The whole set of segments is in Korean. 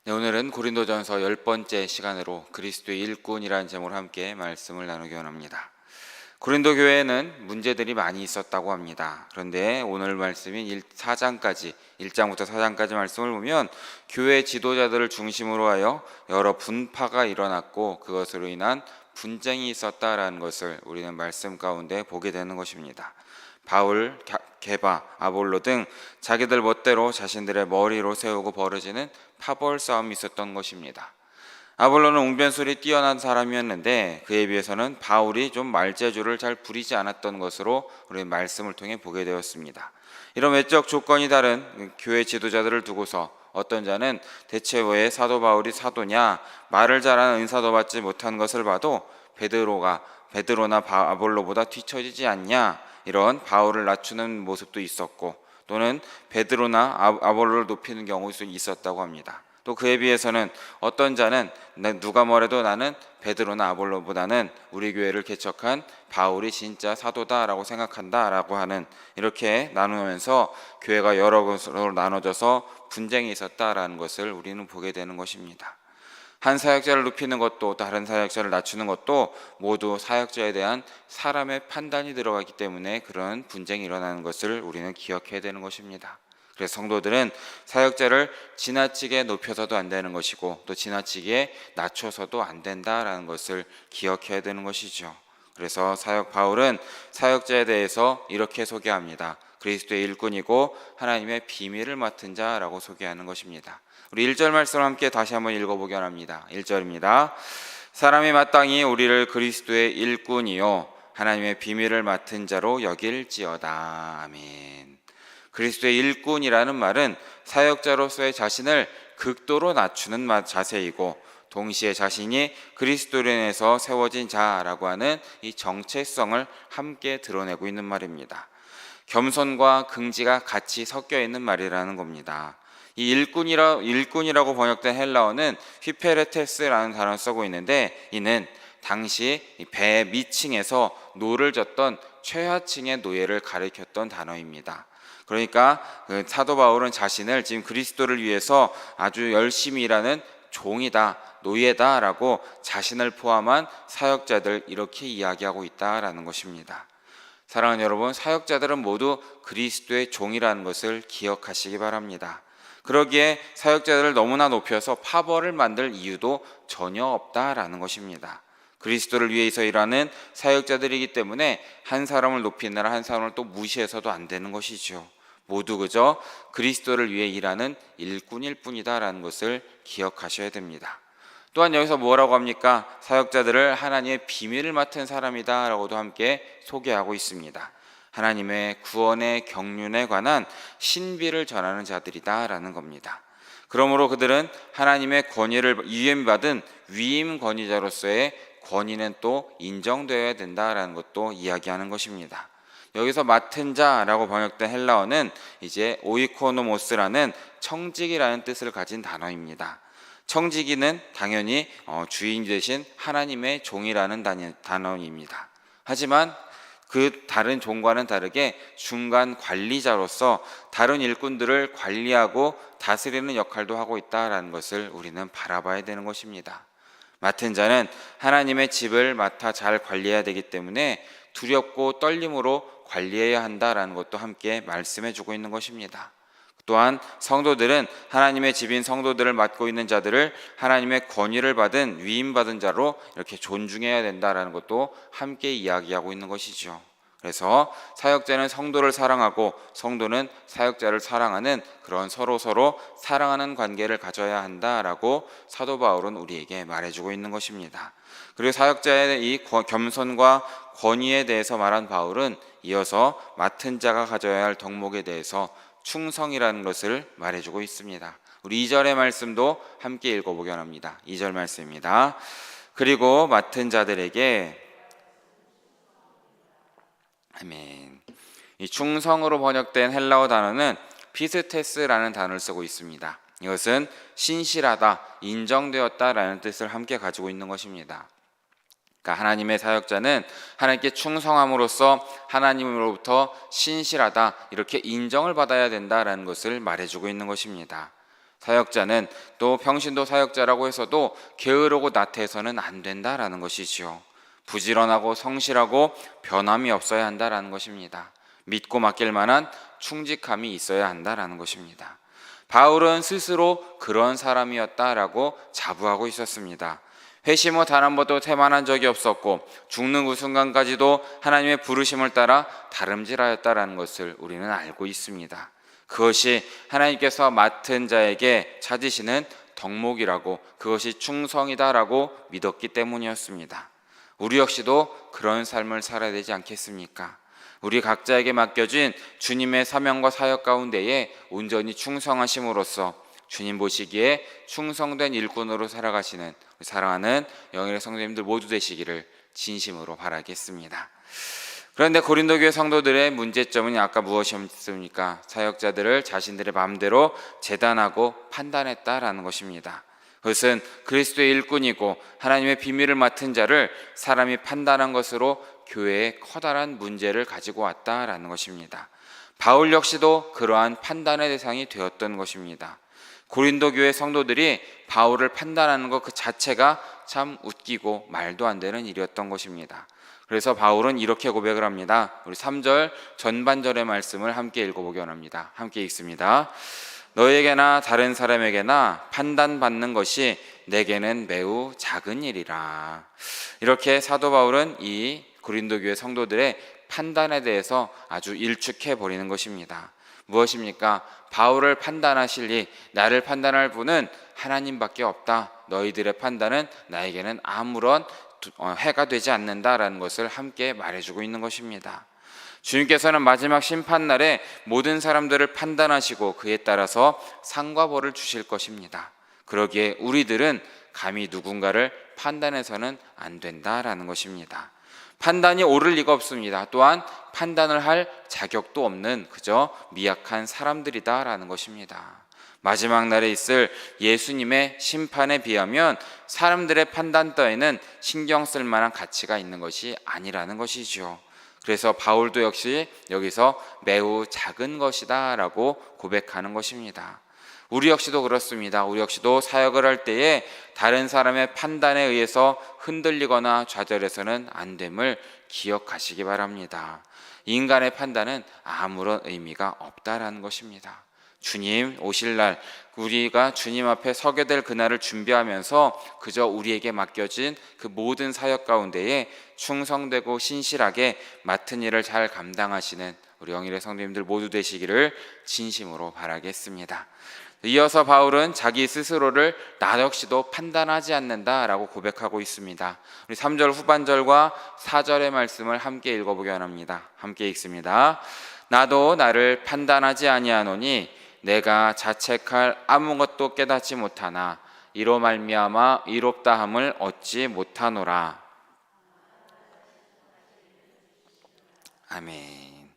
네, 오늘은 고린도전서 10번째 시간으로 그리스도의 일꾼이라는 제목으로 함께 말씀을 나누기 원합니다. 고린도 교회에는 문제들이 많이 있었다고 합니다. 그런데 오늘 말씀인 4장까지 1장부터 4장까지 말씀을 보면 교회 지도자들을 중심으로 하여 여러 분파가 일어났고 그것으로 인한 분쟁이 있었다라는 것을 우리는 말씀 가운데 보게 되는 것입니다. 바울, 게바, 아볼로 등 자기들 멋대로 자신들의 머리로 세우고 벌어지는 파벌 싸움이 있었던 것입니다. 아볼로는 웅변술이 뛰어난 사람이었는데 그에 비해서는 바울이 좀 말재주를 잘 부리지 않았던 것으로 우리 말씀을 통해 보게 되었습니다. 이런 외적 조건이 다른 교회 지도자들을 두고서 어떤 자는 대체 왜 사도 바울이 사도냐, 말을 잘하는 은사도 받지 못한 것을 봐도 베드로나 아볼로보다 뒤처지지 않냐, 이런 바울을 낮추는 모습도 있었고 또는 베드로나 아볼로를 높이는 경우도 있었다고 합니다. 또 그에 비해서는 어떤 자는 누가 뭐래도 나는 베드로나 아볼로보다는 우리 교회를 개척한 바울이 진짜 사도다라고 생각한다라고 하는, 이렇게 나누면서 교회가 여러 곳으로 나눠져서 분쟁이 있었다라는 것을 우리는 보게 되는 것입니다. 한 사역자를 높이는 것도 다른 사역자를 낮추는 것도 모두 사역자에 대한 사람의 판단이 들어가기 때문에 그런 분쟁이 일어나는 것을 우리는 기억해야 되는 것입니다. 그래서 성도들은 사역자를 지나치게 높여서도 안 되는 것이고 또 지나치게 낮춰서도 안 된다라는 것을 기억해야 되는 것이죠. 그래서 바울은 사역자에 대해서 이렇게 소개합니다. 그리스도의 일꾼이고 하나님의 비밀을 맡은 자라고 소개하는 것입니다. 우리 1절 말씀을 함께 다시 한번 읽어보기 원합니다. 1절입니다. 사람이 마땅히 우리를 그리스도의 일꾼이요 하나님의 비밀을 맡은 자로 여길지어다. 아멘. 그리스도의 일꾼이라는 말은 사역자로서의 자신을 극도로 낮추는 자세이고 동시에 자신이 그리스도로 인해서 세워진 자라고 하는 이 정체성을 함께 드러내고 있는 말입니다. 겸손과 긍지가 같이 섞여 있는 말이라는 겁니다. 이 일꾼이라고 번역된 헬라어는 휘페레테스라는 단어를 쓰고 있는데 이는 당시 배 밑층에서 노를 젓던 최하층의 노예를 가리켰던 단어입니다. 그러니까 사도 바울은 자신을 지금 그리스도를 위해서 아주 열심히 일하는 종이다, 노예다라고 자신을 포함한 사역자들 이렇게 이야기하고 있다라는 것입니다. 사랑하는 여러분, 사역자들은 모두 그리스도의 종이라는 것을 기억하시기 바랍니다. 그러기에 사역자들을 너무나 높여서 파벌을 만들 이유도 전혀 없다라는 것입니다. 그리스도를 위해서 일하는 사역자들이기 때문에 한 사람을 높이느라 한 사람을 또 무시해서도 안 되는 것이죠. 모두 그저 그리스도를 위해 일하는 일꾼일 뿐이다라는 것을 기억하셔야 됩니다. 또한 여기서 뭐라고 합니까? 사역자들을 하나님의 비밀을 맡은 사람이다라고도 함께 소개하고 있습니다. 하나님의 구원의 경륜에 관한 신비를 전하는 자들이다라는 겁니다. 그러므로 그들은 하나님의 권위를 위임받은 위임 권위자로서의 권위는 또 인정되어야 된다라는 것도 이야기하는 것입니다. 여기서 맡은 자라고 번역된 헬라어는 이제 오이코노모스라는 청지기라는 뜻을 가진 단어입니다. 청지기는 당연히 주인 대신 하나님의 종이라는 단어입니다. 하지만 그 다른 종과는 다르게 중간 관리자로서 다른 일꾼들을 관리하고 다스리는 역할도 하고 있다는 것을 우리는 바라봐야 되는 것입니다. 맡은 자는 하나님의 집을 맡아 잘 관리해야 되기 때문에 두렵고 떨림으로 관리해야 한다는 것도 함께 말씀해 주고 있는 것입니다. 또한 성도들은 하나님의 집인 성도들을 맡고 있는 자들을 하나님의 권위를 받은 위임받은 자로 이렇게 존중해야 된다는 것도 함께 이야기하고 있는 것이죠. 그래서 사역자는 성도를 사랑하고 성도는 사역자를 사랑하는 그런 서로 사랑하는 관계를 가져야 한다라고 사도 바울은 우리에게 말해주고 있는 것입니다. 그리고 사역자의 이 겸손과 권위에 대해서 말한 바울은 이어서 맡은 자가 가져야 할 덕목에 대해서 충성이라는 것을 말해주고 있습니다. 우리 2절의 말씀도 함께 읽어보기 원합니다. 2절 말씀입니다. 그리고 맡은 자들에게 아멘. 이 충성으로 번역된 헬라어 단어는 피스테스라는 단어를 쓰고 있습니다. 이것은 신실하다, 인정되었다라는 뜻을 함께 가지고 있는 것입니다. 그러니까 하나님의 사역자는 하나님께 충성함으로써 하나님으로부터 신실하다 이렇게 인정을 받아야 된다라는 것을 말해주고 있는 것입니다. 사역자는 또 평신도 사역자라고 해서도 게으르고 나태해서는 안 된다라는 것이지요. 부지런하고 성실하고 변함이 없어야 한다라는 것입니다. 믿고 맡길 만한 충직함이 있어야 한다라는 것입니다. 바울은 스스로 그런 사람이었다라고 자부하고 있었습니다. 회심후 단 한 번도 태만한 적이 없었고 죽는 그 순간까지도 하나님의 부르심을 따라 다름질하였다라는 것을 우리는 알고 있습니다. 그것이 하나님께서 맡은 자에게 찾으시는 덕목이라고, 그것이 충성이다라고 믿었기 때문이었습니다. 우리 역시도 그런 삶을 살아야 되지 않겠습니까? 우리 각자에게 맡겨진 주님의 사명과 사역 가운데에 온전히 충성하심으로써 주님 보시기에 충성된 일꾼으로 살아가시는 사랑하는 영일의 성도님들 모두 되시기를 진심으로 바라겠습니다. 그런데 고린도 교회 성도들의 문제점은 아까 무엇이었습니까? 사역자들을 자신들의 마음대로 재단하고 판단했다라는 것입니다. 그것은 그리스도의 일꾼이고 하나님의 비밀을 맡은 자를 사람이 판단한 것으로 교회에 커다란 문제를 가지고 왔다라는 것입니다. 바울 역시도 그러한 판단의 대상이 되었던 것입니다. 고린도 교회 성도들이 바울을 판단하는 것 그 자체가 참 웃기고 말도 안 되는 일이었던 것입니다. 그래서 바울은 이렇게 고백을 합니다. 우리 3절 전반절의 말씀을 함께 읽어보기 원합니다. 함께 읽습니다. 너에게나 다른 사람에게나 판단받는 것이 내게는 매우 작은 일이라. 이렇게 사도 바울은 이 고린도 교회 성도들의 판단에 대해서 아주 일축해 버리는 것입니다. 무엇입니까? 바울을 판단하실 나를 판단할 분은 하나님밖에 없다. 너희들의 판단은 나에게는 아무런 해가 되지 않는다라는 것을 함께 말해주고 있는 것입니다. 주님께서는 마지막 심판날에 모든 사람들을 판단하시고 그에 따라서 상과 벌을 주실 것입니다. 그러기에 우리들은 감히 누군가를 판단해서는 안 된다라는 것입니다. 판단이 옳을 리가 없습니다. 또한 판단을 할 자격도 없는 그저 미약한 사람들이다라는 것입니다. 마지막 날에 있을 예수님의 심판에 비하면 사람들의 판단 따위는 신경 쓸 만한 가치가 있는 것이 아니라는 것이죠. 그래서 바울도 역시 여기서 매우 작은 것이다 라고 고백하는 것입니다. 우리 역시도 그렇습니다. 우리 역시도 사역을 할 때에 다른 사람의 판단에 의해서 흔들리거나 좌절해서는 안 됨을 기억하시기 바랍니다. 인간의 판단은 아무런 의미가 없다라는 것입니다. 주님 오실 날, 우리가 주님 앞에 서게 될 그날을 준비하면서 그저 우리에게 맡겨진 그 모든 사역 가운데에 충성되고 신실하게 맡은 일을 잘 감당하시는 우리 영일의 성도님들 모두 되시기를 진심으로 바라겠습니다. 이어서 바울은 자기 스스로를 나 역시도 판단하지 않는다라고 고백하고 있습니다. 우리 3절 후반절과 4절의 말씀을 함께 읽어보기 원합니다. 함께 읽습니다. 나도 나를 판단하지 아니하노니 내가 자책할 아무것도 깨닫지 못하나 이로 말미암아 이롭다함을 얻지 못하노라. 아멘.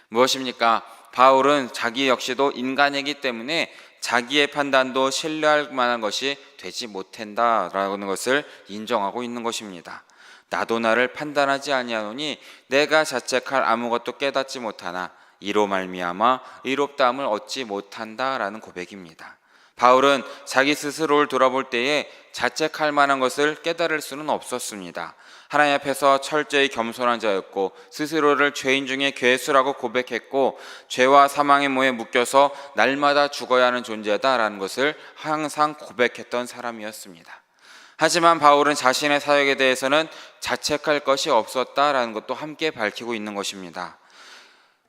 무엇입니까? 바울은 자기 역시도 인간이기 때문에 자기의 판단도 신뢰할 만한 것이 되지 못한다라는 것을 인정하고 있는 것입니다. 나도 나를 판단하지 아니하노니 내가 자책할 아무것도 깨닫지 못하나 이로 말미암아 의롭다함을 얻지 못한다라는 고백입니다. 바울은 자기 스스로를 돌아볼 때에 자책할 만한 것을 깨달을 수는 없었습니다. 하나님 앞에서 철저히 겸손한 자였고 스스로를 죄인 중에 괴수라고 고백했고 죄와 사망의 모에 묶여서 날마다 죽어야 하는 존재다라는 것을 항상 고백했던 사람이었습니다. 하지만 바울은 자신의 사역에 대해서는 자책할 것이 없었다라는 것도 함께 밝히고 있는 것입니다.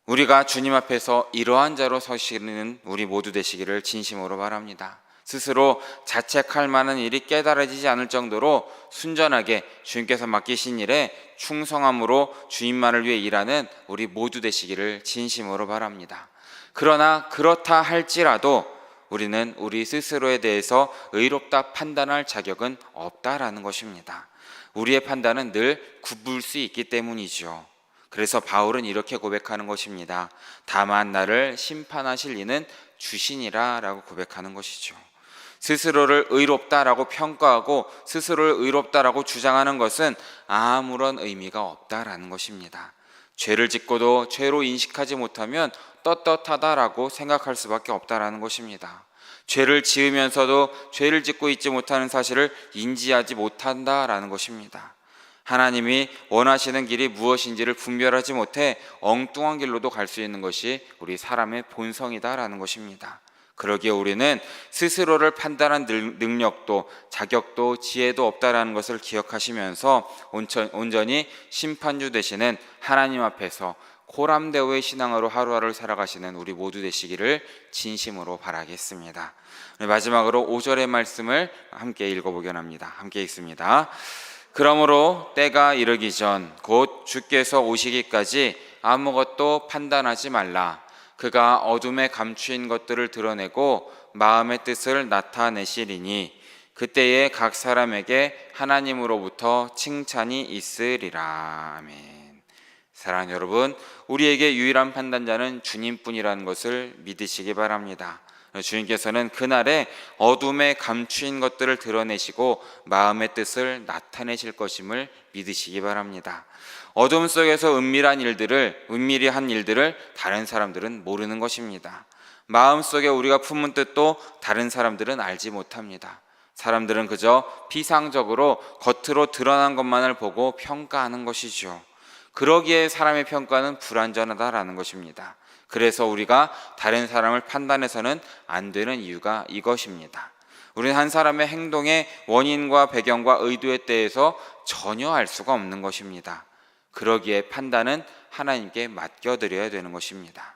우리가 주님 앞에서 이러한 자로 서시는 우리 모두 되시기를 진심으로 바랍니다. 스스로 자책할 만한 일이 깨달아지지 않을 정도로 순전하게 주님께서 맡기신 일에 충성함으로 주님만을 위해 일하는 우리 모두 되시기를 진심으로 바랍니다. 그러나 그렇다 할지라도 우리는 우리 스스로에 대해서 의롭다 판단할 자격은 없다라는 것입니다. 우리의 판단은 늘 굽을 수 있기 때문이죠. 그래서 바울은 이렇게 고백하는 것입니다. 다만 나를 심판하실 이는 주시니라 라고 고백하는 것이죠. 스스로를 의롭다라고 평가하고 스스로를 의롭다라고 주장하는 것은 아무런 의미가 없다라는 것입니다. 죄를 짓고도 죄로 인식하지 못하면 떳떳하다라고 생각할 수밖에 없다라는 것입니다. 죄를 지으면서도 죄를 짓고 있지 못하는 사실을 인지하지 못한다라는 것입니다. 하나님이 원하시는 길이 무엇인지를 분별하지 못해 엉뚱한 길로도 갈 수 있는 것이 우리 사람의 본성이다라는 것입니다. 그러기에 우리는 스스로를 판단한 능력도 자격도 지혜도 없다라는 것을 기억하시면서 온전히 심판주 되시는 하나님 앞에서 고람대오의 신앙으로 하루하루를 살아가시는 우리 모두 되시기를 진심으로 바라겠습니다. 마지막으로 5절의 말씀을 함께 읽어보긴 합니다. 함께 읽습니다. 그러므로 때가 이르기 전 곧 주께서 오시기까지 아무것도 판단하지 말라. 그가 어둠에 감추인 것들을 드러내고 마음의 뜻을 나타내시리니 그때에 각 사람에게 하나님으로부터 칭찬이 있으리라. 아멘. 사랑하는 여러분, 우리에게 유일한 판단자는 주님뿐이라는 것을 믿으시기 바랍니다. 주님께서는 그날에 어둠에 감추인 것들을 드러내시고 마음의 뜻을 나타내실 것임을 믿으시기 바랍니다. 어둠 속에서 은밀히 한 일들을 다른 사람들은 모르는 것입니다. 마음속에 우리가 품은 뜻도 다른 사람들은 알지 못합니다. 사람들은 그저 피상적으로 겉으로 드러난 것만을 보고 평가하는 것이죠. 그러기에 사람의 평가는 불완전하다라는 것입니다. 그래서 우리가 다른 사람을 판단해서는 안 되는 이유가 이것입니다. 우리는 한 사람의 행동의 원인과 배경과 의도에 대해서 전혀 알 수가 없는 것입니다. 그러기에 판단은 하나님께 맡겨드려야 되는 것입니다.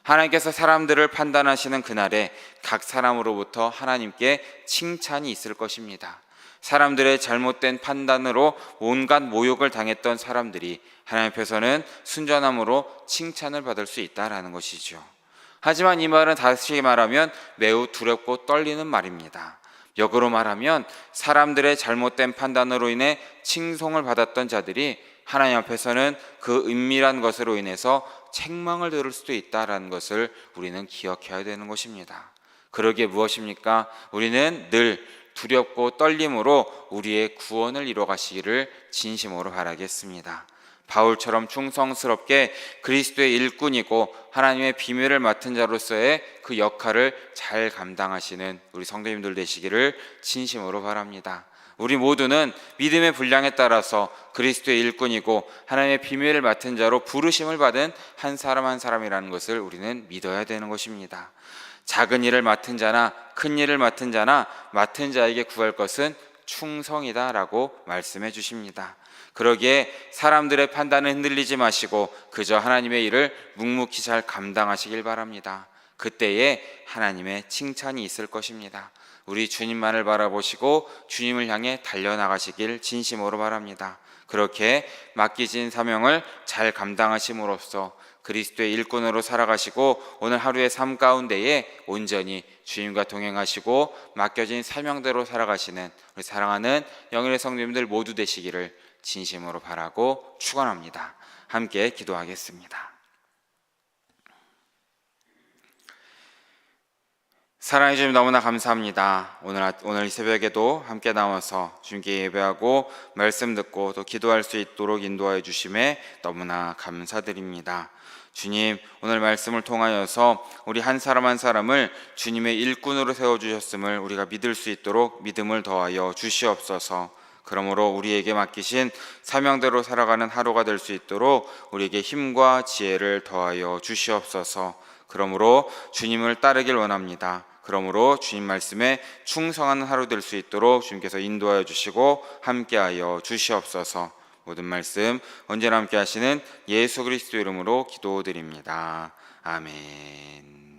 하나님께서 사람들을 판단하시는 그날에 각 사람으로부터 하나님께 칭찬이 있을 것입니다. 사람들의 잘못된 판단으로 온갖 모욕을 당했던 사람들이 하나님 앞에서는 순전함으로 칭찬을 받을 수 있다라는 것이죠. 하지만 이 말은 다시 말하면 매우 두렵고 떨리는 말입니다. 역으로 말하면 사람들의 잘못된 판단으로 인해 칭송을 받았던 자들이 하나님 앞에서는 그 은밀한 것으로 인해서 책망을 들을 수도 있다라는 것을 우리는 기억해야 되는 것입니다. 그러기에 무엇입니까? 우리는 늘 두렵고 떨림으로 우리의 구원을 이뤄 가시기를 진심으로 바라겠습니다. 바울처럼 충성스럽게 그리스도의 일꾼이고 하나님의 비밀을 맡은 자로서의 그 역할을 잘 감당하시는 우리 성도님들 되시기를 진심으로 바랍니다. 우리 모두는 믿음의 분량에 따라서 그리스도의 일꾼이고 하나님의 비밀을 맡은 자로 부르심을 받은 한 사람 한 사람이라는 것을 우리는 믿어야 되는 것입니다. 작은 일을 맡은 자나 큰 일을 맡은 자나 맡은 자에게 구할 것은 충성이다라고 말씀해 주십니다. 그러기에 사람들의 판단에 흔들리지 마시고 그저 하나님의 일을 묵묵히 잘 감당하시길 바랍니다. 그때에 하나님의 칭찬이 있을 것입니다. 우리 주님만을 바라보시고 주님을 향해 달려나가시길 진심으로 바랍니다. 그렇게 맡기진 사명을 잘 감당하심으로써 그리스도의 일꾼으로 살아가시고 오늘 하루의 삶 가운데에 온전히 주님과 동행하시고 맡겨진 사명대로 살아가시는 우리 사랑하는 영일의 성도님들 모두 되시기를 진심으로 바라고 축원합니다. 함께 기도하겠습니다. 사랑해 주님 너무나 감사합니다. 오늘 이 새벽에도 함께 나와서 주님께 예배하고 말씀 듣고 또 기도할 수 있도록 인도하여 주심에 너무나 감사드립니다. 주님, 오늘 말씀을 통하여서 우리 한 사람 한 사람을 주님의 일꾼으로 세워주셨음을 우리가 믿을 수 있도록 믿음을 더하여 주시옵소서. 그러므로 우리에게 맡기신 사명대로 살아가는 하루가 될 수 있도록 우리에게 힘과 지혜를 더하여 주시옵소서. 그러므로 주님을 따르길 원합니다. 그러므로 주님 말씀에 충성하는 하루 될 수 있도록 주님께서 인도하여 주시고 함께하여 주시옵소서. 모든 말씀 언제나 함께 하시는 예수 그리스도 이름으로 기도드립니다. 아멘.